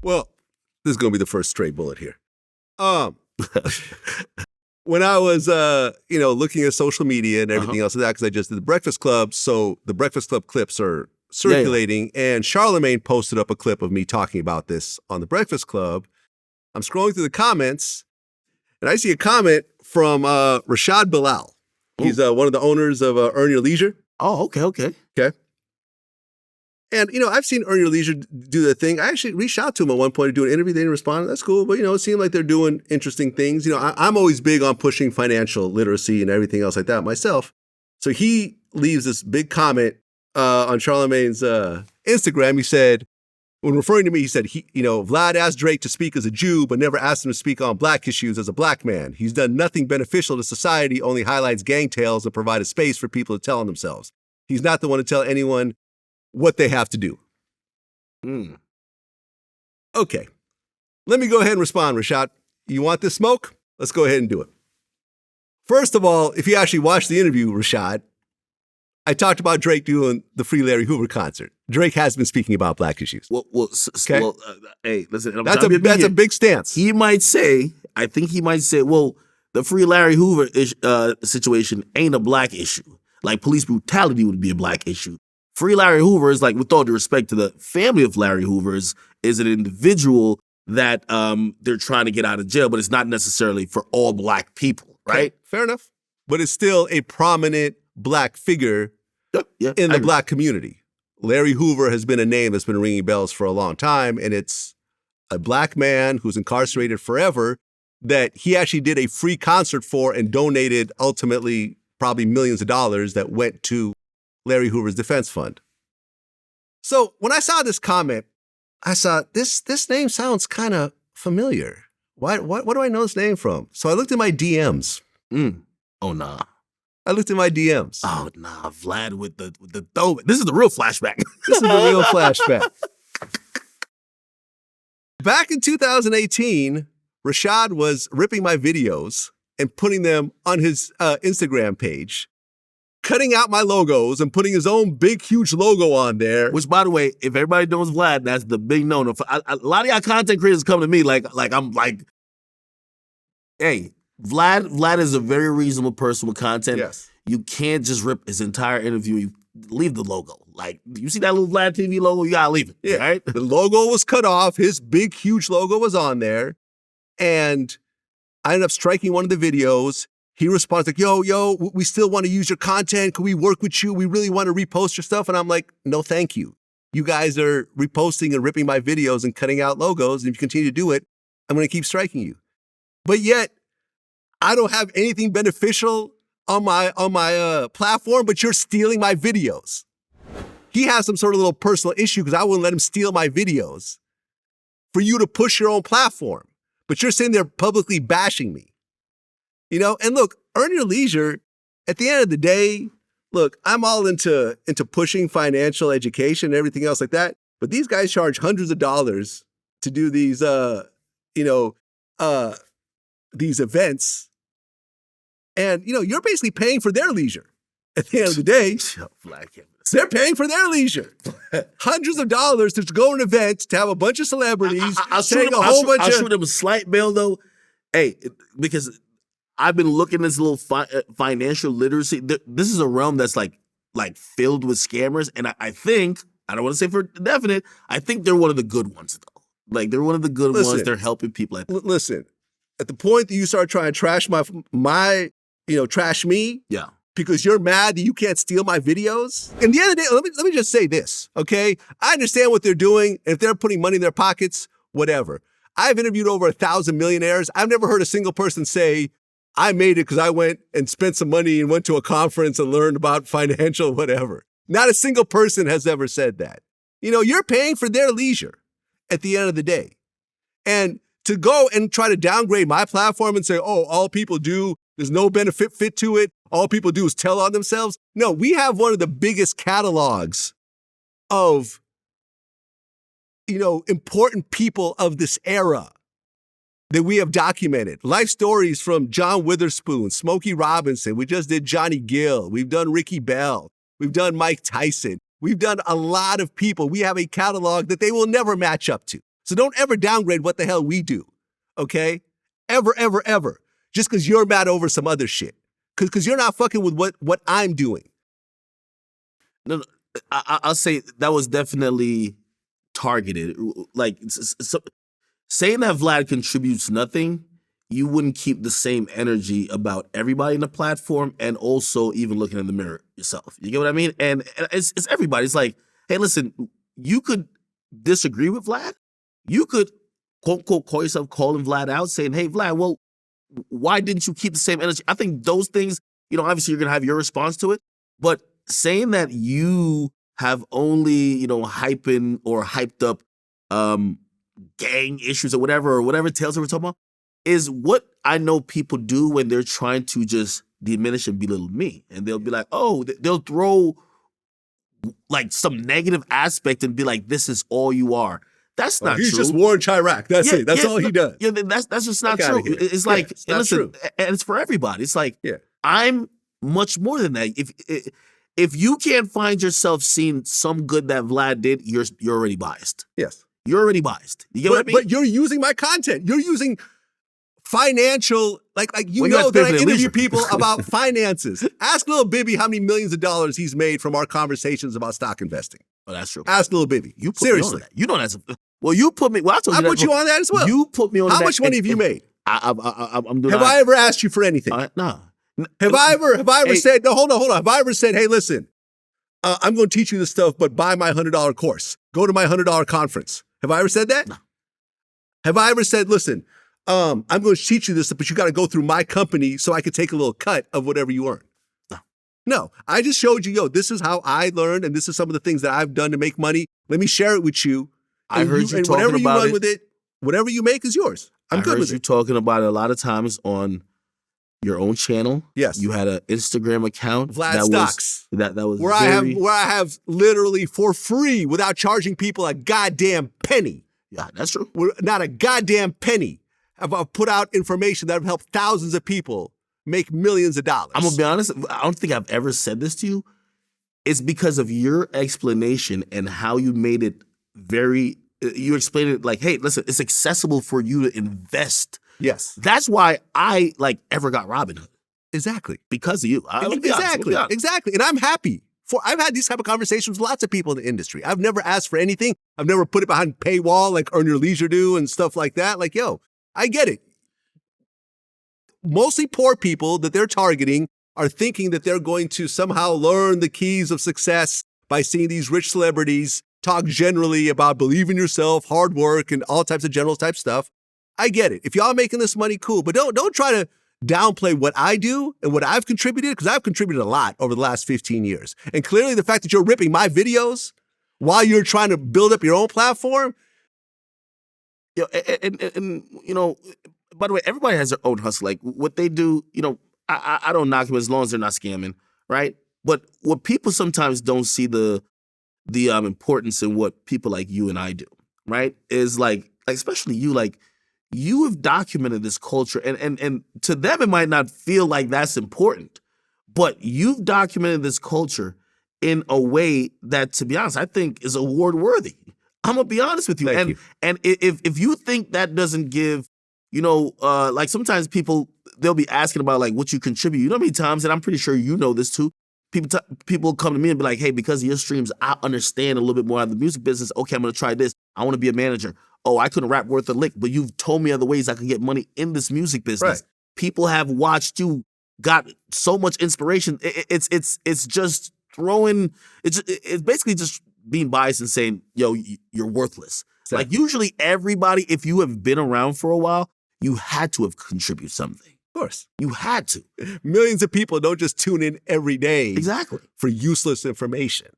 Well, this is going to be the first stray bullet here. When I was, looking at social media and everything else of that, because I just did the Breakfast Club, so the Breakfast Club clips are circulating, and Charlemagne posted up a clip of me talking about this on the Breakfast Club. I'm scrolling through the comments, and I see a comment from Rashad Bilal. He's one of the owners of Earn Your Leisure. Oh, okay. And, I've seen Earn Your Leisure do their thing. I actually reached out to him at one point to do an interview. They didn't respond. That's cool. But, it seemed like they're doing interesting things. I'm always big on pushing financial literacy and everything else like that myself. So he leaves this big comment on Charlemagne's Instagram. He said, when referring to me, he said, Vlad asked Drake to speak as a Jew, but never asked him to speak on black issues as a black man. He's done nothing beneficial to society, only highlights gang tales and provide a space for people to tell on themselves. He's not the one to tell anyone what they have to do. Okay. Let me go ahead and respond, Rashad. You want this smoke? Let's go ahead and do it. First of all, if you actually watched the interview, Rashad, I talked about Drake doing the Free Larry Hoover concert. Drake has been speaking about black issues. Hey, listen. That's a big stance. I think he might say, well, the Free Larry Hoover situation ain't a black issue. Like police brutality would be a black issue. Free Larry Hoover is, like, with all due respect to the family of Larry Hoovers, is an individual that they're trying to get out of jail, but it's not necessarily for all black people, right? Okay, fair enough. But it's still a prominent black figure in the black community. Larry Hoover has been a name that's been ringing bells for a long time, and it's a black man who's incarcerated forever that he actually did a free concert for and donated ultimately probably millions of dollars that went to Larry Hoover's defense fund. So when I saw this comment, I saw this name sounds kind of familiar. What do I know this name from? So I looked at my DMs. Oh, nah. I looked at my DMs. Oh, nah. Vlad with the throw. This is the real flashback. This is the real flashback. Back in 2018, Rashad was ripping my videos and putting them on his Instagram page, cutting out my logos and putting his own big, huge logo on there. Which, by the way, if everybody knows Vlad, that's the big no-no. A lot of y'all content creators come to me like I'm like, hey, Vlad is a very reasonable person with content. Yes. You can't just rip his entire interview. You leave the logo. Like, you see that little VladTV logo? You gotta leave it. Yeah. Right? The logo was cut off. His big, huge logo was on there. And I ended up striking one of the videos. He responds like, yo, we still want to use your content. Can we work with you? We really want to repost your stuff. And I'm like, no, thank you. You guys are reposting and ripping my videos and cutting out logos. And if you continue to do it, I'm going to keep striking you. But yet, I don't have anything beneficial on my platform, but you're stealing my videos. He has some sort of little personal issue because I wouldn't let him steal my videos for you to push your own platform. But you're sitting there publicly bashing me. And look, Earn Your Leisure, at the end of the day, look, I'm all into pushing financial education and everything else like that. But these guys charge hundreds of dollars to do these events. And, you're basically paying for their leisure. At the end of the day, they're paying for their leisure. Hundreds of dollars to go to an event, to have a bunch of celebrities. I'll shoot them a slight bill, though. Hey, because I've been looking at this little financial literacy. This is a realm that's like filled with scammers. And I think, I don't want to say for definite, I think they're one of the good ones, though. Like, they're one of the good ones. They're helping people. Listen, at the point that you start trying to trash trash me. Yeah. Because you're mad that you can't steal my videos. And at the end of the day, let me just say this, okay? I understand what they're doing. If they're putting money in their pockets, whatever. I've interviewed over 1,000 millionaires. I've never heard a single person say, I made it because I went and spent some money and went to a conference and learned about financial whatever. Not a single person has ever said that. You're paying for their leisure at the end of the day. And to go and try to downgrade my platform and say, oh, all people do, there's no benefit fit to it. All people do is tell on themselves. No, we have one of the biggest catalogs of, important people of this era that we have documented. Life stories from John Witherspoon, Smokey Robinson. We just did Johnny Gill. We've done Ricky Bell. We've done Mike Tyson. We've done a lot of people. We have a catalog that they will never match up to. So don't ever downgrade what the hell we do, okay? Ever, ever, ever. Just because you're mad over some other shit. Because you're not fucking with what I'm doing. No, I'll say that was definitely targeted. Like, saying that Vlad contributes nothing, you wouldn't keep the same energy about everybody in the platform and also even looking in the mirror yourself. You get what I mean? And it's everybody. It's like, hey, listen, you could disagree with Vlad. You could, quote, unquote, call yourself calling Vlad out, saying, hey, Vlad, well, why didn't you keep the same energy? I think those things, obviously you're going to have your response to it. But saying that you have only, hyping or hyped up gang issues or whatever tales that we're talking about, is what I know people do when they're trying to just diminish and belittle me. And they'll be like, oh, they'll throw like some negative aspect and be like, this is all you are. That's not he's true. He's just war in Chirac. That's it. That's all he does. Yeah, that's just not true. It's like, it's not true. And it's for everybody. It's like, I'm much more than that. If you can't find yourself seeing some good that Vlad did, you're already biased. Yes. You're already biased. You get what I mean? But you're using my content. You're using financial, that I interview people about finances. Ask Lil Bibby how many millions of dollars he's made from our conversations about stock investing. Oh, that's true. Ask Lil Bibby. You put seriously. Me on that. You know that's well. You put me. Well, I put you on that as well. You put me on. How that much money have you made? I'm doing. Have I ever asked you for anything? No. Have I ever said no? Hold on. Have I ever said, hey, listen, I'm going to teach you this stuff, but buy my $100 course. Go to my $100 conference. Have I ever said that? No. Have I ever said, listen, I'm going to teach you this, but you got to go through my company so I can take a little cut of whatever you earn? No. I just showed you, this is how I learned, and this is some of the things that I've done to make money. Let me share it with you. I heard you talking about it. Whatever you run with it, whatever you make is yours. I'm good with it. I heard you talking about it a lot of times on your own channel. Yes. You had an Instagram account. Vlad Stocks. That was where I have literally for free without charging people a goddamn penny. Yeah, that's true. Not a goddamn penny. I've put out information that have helped thousands of people make millions of dollars. I'm going to be honest. I don't think I've ever said this to you. It's because of your explanation and how you made it you explained it like, hey, listen, it's accessible for you to invest. Yes. That's why I ever got Robinhood. Exactly. Because of you. Exactly. And I'm happy. I've had these type of conversations with lots of people in the industry. I've never asked for anything. I've never put it behind paywall like Earn Your Leisure do and stuff like that. Like, I get it. Mostly poor people that they're targeting are thinking that they're going to somehow learn the keys of success by seeing these rich celebrities talk generally about believe in yourself, hard work, and all types of general type stuff. I get it. If y'all making this money, cool. But don't try to downplay what I do and what I've contributed, because I've contributed a lot over the last 15 years. And clearly the fact that you're ripping my videos while you're trying to build up your own platform. And by the way, everybody has their own hustle. Like what they do, I don't knock them as long as they're not scamming, right? But what people sometimes don't see the importance in what people like you and I do, right? Is like especially you, you have documented this culture, and to them it might not feel like that's important, but you've documented this culture in a way that, to be honest, I think is award worthy. I'm gonna be honest with you. Thank you. And if you think that doesn't give, like sometimes people, they'll be asking about what you contribute. You know how many times, and I'm pretty sure you know this too, people come to me and be like, hey, because of your streams, I understand a little bit more of the music business. Okay, I'm gonna try this. I want to be a manager. Oh, I couldn't rap worth a lick, but you've told me other ways I can get money in this music business. Right. People have watched you, got so much inspiration. It's just throwing. It's basically just being biased and saying, yo, you're worthless. Exactly. Like usually everybody, if you have been around for a while, you had to have contributed something. Of course. You had to. Millions of people don't just tune in every day. Exactly. For useless information.